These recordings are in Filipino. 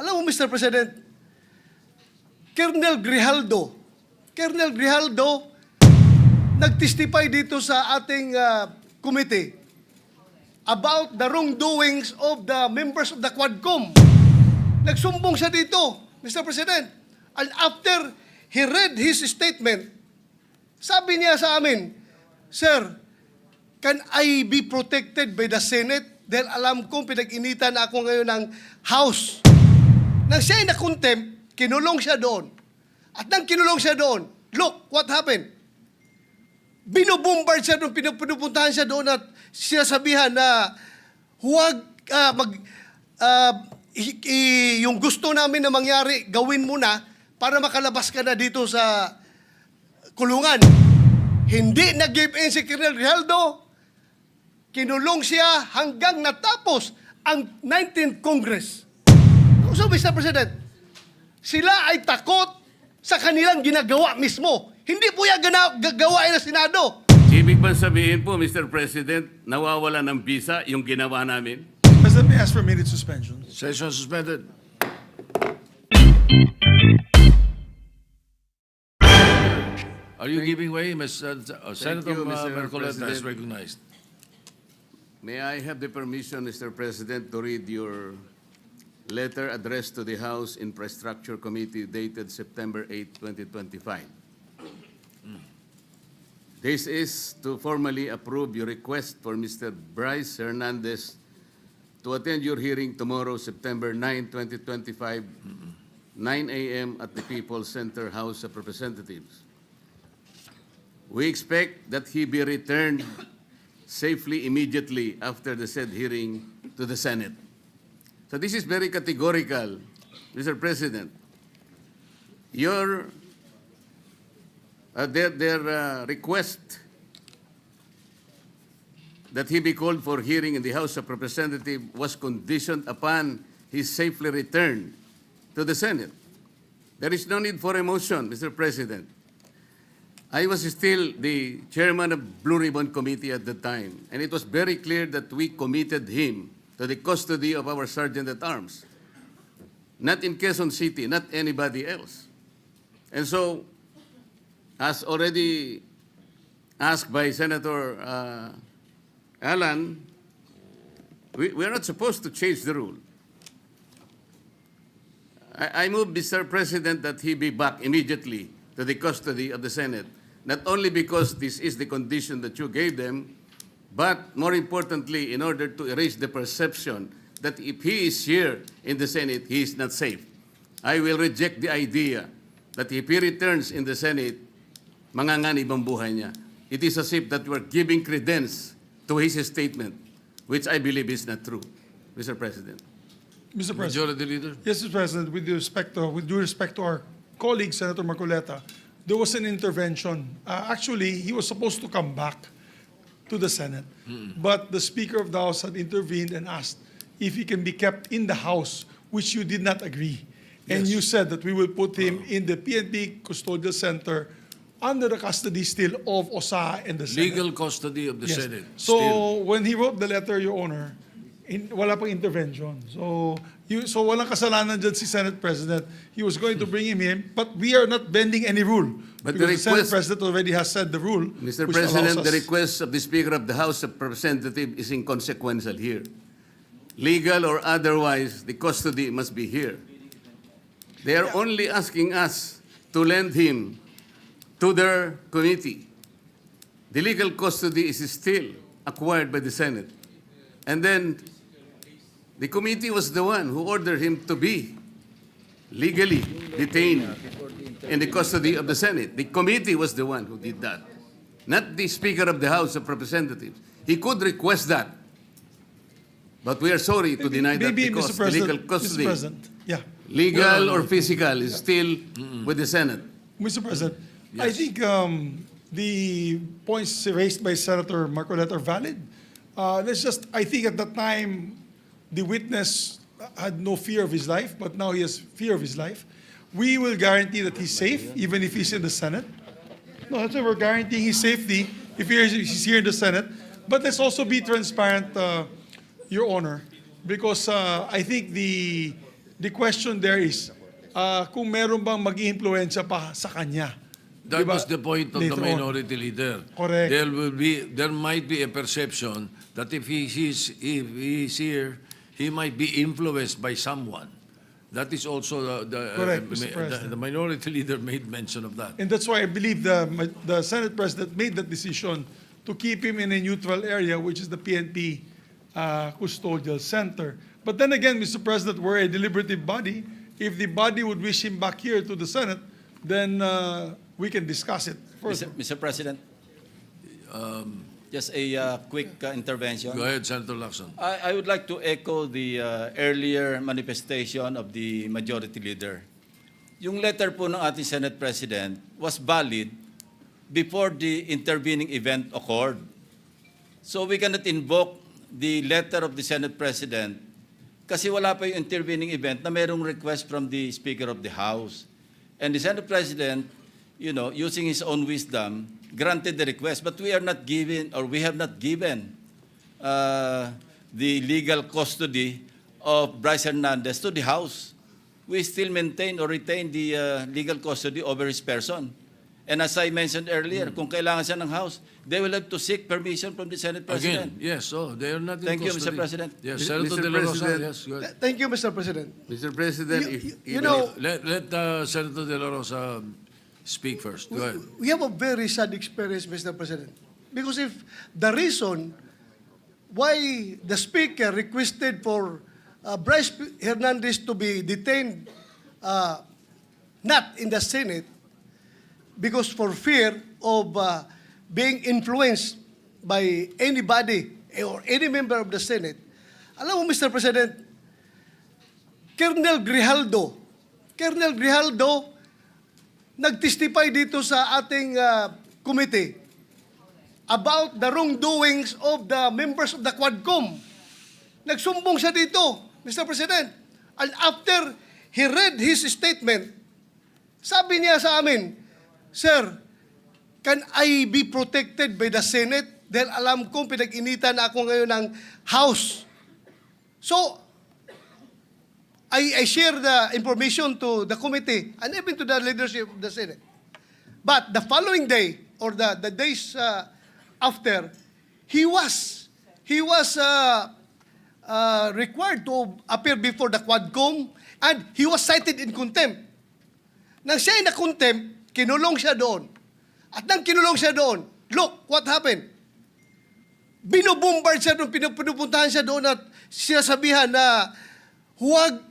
Alam mo, Mr. President, Colonel Grijaldo, nag-testify dito sa ating committee about the wrongdoings of the members of the Quadcom. Nagsumbong siya dito, Mr. President. And after he read his statement, sabi niya sa amin, Sir, can I be protected by the Senate? Dahil alam kong pinag-initan na ako ngayon ng House. Nang siya ay na-contempt, kinulong siya doon. At nang kinulong siya doon, look, what happened? Binubombard siya doon, pinupuntahan siya doon at sinasabihan na huwag yung gusto namin na mangyari, gawin mo na para makalabas ka na dito sa kulungan. Hindi nag-give in si Colonel Grijaldo. Kinulong siya hanggang natapos ang 19th Congress. So, Mr. President, sila ay takot sa kanilang ginagawa mismo. Hindi po yan gagawain ng Senado. Ibig bang sabihin po, Mr. President, nawawala ng visa yung ginawa namin? President, may ask for immediate suspension. Session suspended. Are you giving way, Senator you, Mr. Marcoleta is President. recognized. May I have the permission, Mr. President, to read your letter addressed to the House Infrastructure Committee dated September 8, 2025. This is to formally approve your request for Mr. Bryce Hernandez to attend your hearing tomorrow, September 9, 2025, 9 a.m. at the People's Center House of Representatives. We expect that he be returned safely immediately after the said hearing to the Senate. So this is very categorical, Mr. President. Their request that he be called for hearing in the House of Representatives was conditioned upon his safely return to the Senate. There is no need for a motion, Mr. President. I was still the chairman of Blue Ribbon Committee at the time, and it was very clear that we committed him to the custody of our Sergeant-at-Arms. Not in Quezon City, not anybody else. And so, as already asked by Senator Alan, we are not supposed to change the rule. I move, Mr. President, that he be back immediately to the custody of the Senate, not only because this is the condition that you gave them, but more importantly, in order to erase the perception that if he is here in the Senate, he is not safe. I will reject the idea that if he returns in the Senate, manganganib ang buhay niya. It is as if that we are giving credence to his statement, which I believe is not true, Mr. President. Mr. President. Majority Leader. Yes, Mr. President, with due respect to our colleague, Senator Marcoleta, there was an intervention. Actually, he was supposed to come back to the Senate, but the Speaker of the House had intervened and asked if he can be kept in the House, which you did not agree. And Yes. you said that we will put him in the PNP Custodial Center under the custody still of OSA and the Senate. Legal custody of the Yes. Senate. So Still. when he wrote the letter, Your Honor, wala pang intervention. So walang kasalanan dyan si Senate President. He was going to bring him in, but we are not bending any rule. But because the the Senate request- President already has said the rule. Mr. which President, allows the us- request of the Speaker of the House of Representatives is inconsequential here. Legal or otherwise, the custody must be here. They are only asking us to lend him to their committee. The legal custody is still acquired by the Senate. And then the committee was the one who ordered him to be legally detained in the custody of the Senate. The committee was the one who did that, not the Speaker of the House of Representatives. He could request that, but we are sorry to deny that Maybe, because Mr. the legal President, custody, Mr. President, yeah. legal or physical, is still with the Senate. Mr. President, I think the points raised by Senator Marcoleta are valid. I think at that time, the witness had no fear of his life, but now he has fear of his life. We will guarantee that he's safe, even if he's in the Senate. No, that's why we're guaranteeing his safety if he's here in the Senate. But let's also be transparent, Your Honor, because I think the the question there is, kung meron bang mag-iimpluwensya pa sa kanya. That Diba? was the point of the Later on. minority leader. Correct. There might be a perception that if he's here, he might be influenced by someone. That is also Correct, Mr. President. the minority leader made mention of that. And that's why I believe the Senate President made that decision to keep him in a neutral area, which is the PNP Custodial Center. But then again, Mr. President, we're a deliberative body. If the body would wish him back here to the Senate, then we can discuss it further. Mr. President, just a quick intervention. Go ahead, Senator Lacson. I would like to echo the earlier manifestation of the majority leader. Yung letter po ng ating Senate President was valid before the intervening event occurred. So we cannot invoke the letter of the Senate President kasi wala pa yung intervening event na mayroong request from the Speaker of the House. And the Senate President, you know, using his own wisdom, granted the request, but we are not given, or we have not given the legal custody of Bryce Hernandez to the House. We still maintain or retain the legal custody over his person. And as I mentioned earlier, kung kailangan siya ng House, they will have to seek permission from the Senate President. Again, yes, they are not in Thank you, custody. Mr. President. Yes, Mr. Senator De La Rosa, President. yes, go ahead. Thank you, Mr. President. Mr. President, You know, Let Senator De La Rosa speak first. Go ahead. we have a very sad experience, Mr. President. Because if the reason why the Speaker requested for Bryce Hernandez to be detained not in the Senate, because for fear of being influenced by anybody or any member of the Senate. Alam mo, Mr. President, Colonel Grijaldo, nag-testify dito sa ating committee about the wrongdoings of the members of the Quadcom. Nagsumbong siya dito, Mr. President. And after he read his statement, sabi niya sa amin, Sir, can I be protected by the Senate? Dahil alam kong pinag-initan ako ngayon ng House. So, I share the information to the committee and even to the leadership of the Senate. But the following day, or the days after, he was required to appear before the Quadcom and he was cited in contempt. Nang siya ay na-contempt, kinulong siya doon. At nang kinulong siya doon, look, what happened? Binubombard siya doon, pinupuntahan siya doon at sinasabihan na huwag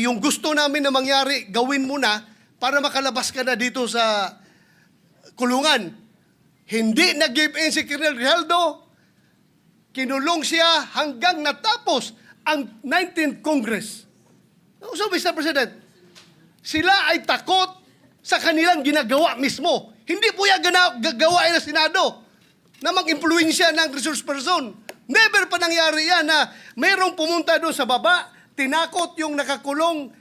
yung gusto namin na mangyari, gawin mo na para makalabas ka na dito sa kulungan. Hindi nag-give in si Colonel Grijaldo. Kinulong siya hanggang natapos ang 19th Congress. So, Mr. President, sila ay takot sa kanilang ginagawa mismo. Hindi po yan gagawa ng Senado na mag-impluensya ng resource person. Never pa nangyari yan na mayroong pumunta doon sa baba, tinakot yung nakakulong,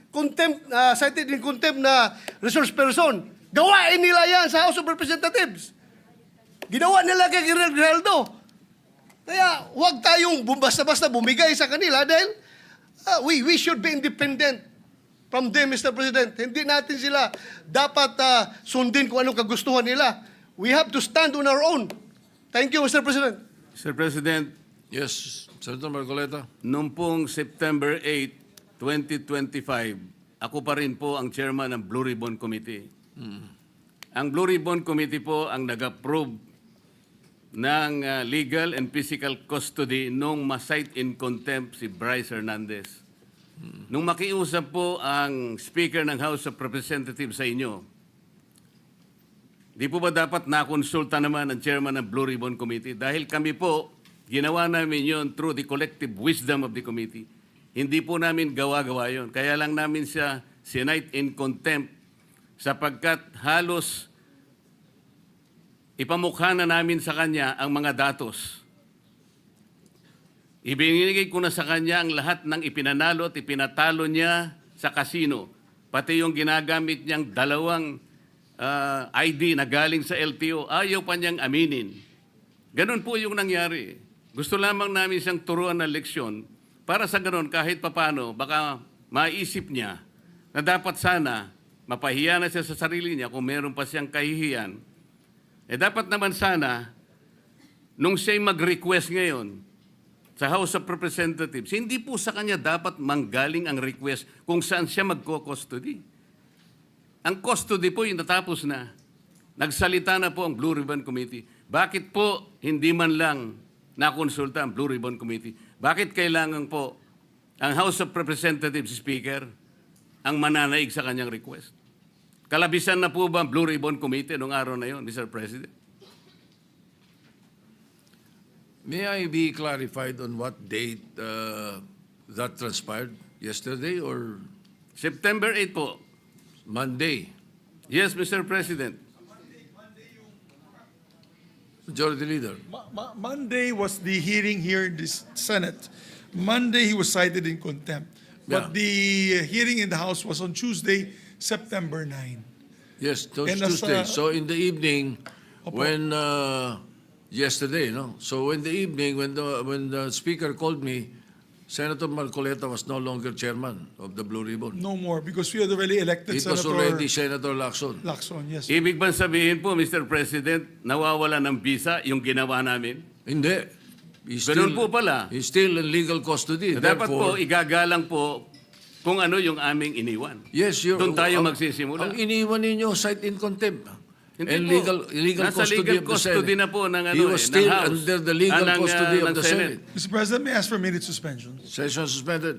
cited in contempt na resource person. Gawain nila yan sa House of Representatives. Ginawa nila kay Colonel Grijaldo. Kaya huwag tayong basta-basta bumigay sa kanila dahil we should be independent from them, Mr. President. Hindi natin sila dapat sundin kung anong kagustuhan nila. We have to stand on our own. Thank you, Mr. President. Mr. President, Yes, Senator Marcoleta. noong pong September 8, 2025, ako pa rin po ang chairman ng Blue Ribbon Committee. Ang Blue Ribbon Committee po ang nag-approve ng legal and physical custody nung ma-cite in contempt si Bryce Hernandez. Nung makiusap po ang Speaker ng House of Representatives sa inyo, di po ba dapat nakonsulta naman ang chairman ng Blue Ribbon Committee? Dahil kami po, ginawa namin yon through the collective wisdom of the committee. Hindi po namin gawa-gawa yon. Kaya lang namin siya sinite in contempt sapagkat halos ipamukha na namin sa kanya ang mga datos. Ibinigay ko na sa kanya ang lahat ng ipinanalo at ipinatalo niya sa kasino. Pati yung ginagamit niyang dalawang ID na galing sa LTO, ayaw pa niyang aminin. Ganun po yung nangyari. Gusto lamang namin siyang turuan ng leksyon para sa ganun, kahit papano, baka maisip niya na dapat sana mapahiya na siya sa sarili niya kung meron pa siyang kahihiyan. Dapat naman sana, nung siya'y mag-request ngayon sa House of Representatives, hindi po sa kanya dapat manggaling ang request kung saan siya magko-custody. Ang custody po yung natapos na. Nagsalita na po ang Blue Ribbon Committee. Bakit po hindi man lang nakonsulta ang Blue Ribbon Committee? Bakit kailangan po ang House of Representatives Speaker ang mananaig sa kanyang request? Kalabisan na po ba ang Blue Ribbon Committee noong araw na yon, Mr. President? May I be clarified on what date that transpired? Yesterday or September 8 po. Monday? Yes, Mr. President. Majority Leader. Monday was the hearing here in the Senate. Monday, he was cited in contempt. Yeah. But the hearing in the House was on Tuesday, September 9. Yes, And as, Tuesday. So in the evening, Opo. when yesterday, no. So in the evening, when the speaker called me, Senator Marcoleta was no longer chairman of the Blue Ribbon. No more, because we had already elected It was Senator already Senator Lacson. Lacson, yes. Ibig bang sabihin po, Mr. President, nawawala ng visa yung ginawa namin? Hindi. He's Ganun po pala. He's still in legal custody. Dapat po, Therefore, igagalang po kung ano yung aming iniwan. yes, Doon tayo magsisimula. Ang iniwan ninyo, cite in contempt. Hindi And po. legal Nasa custody legal of the custody Senate. na po ng, He was ng still House. under the legal ng, custody of ng the Senate. Mr. President, may I ask for a minute suspension? Session suspended.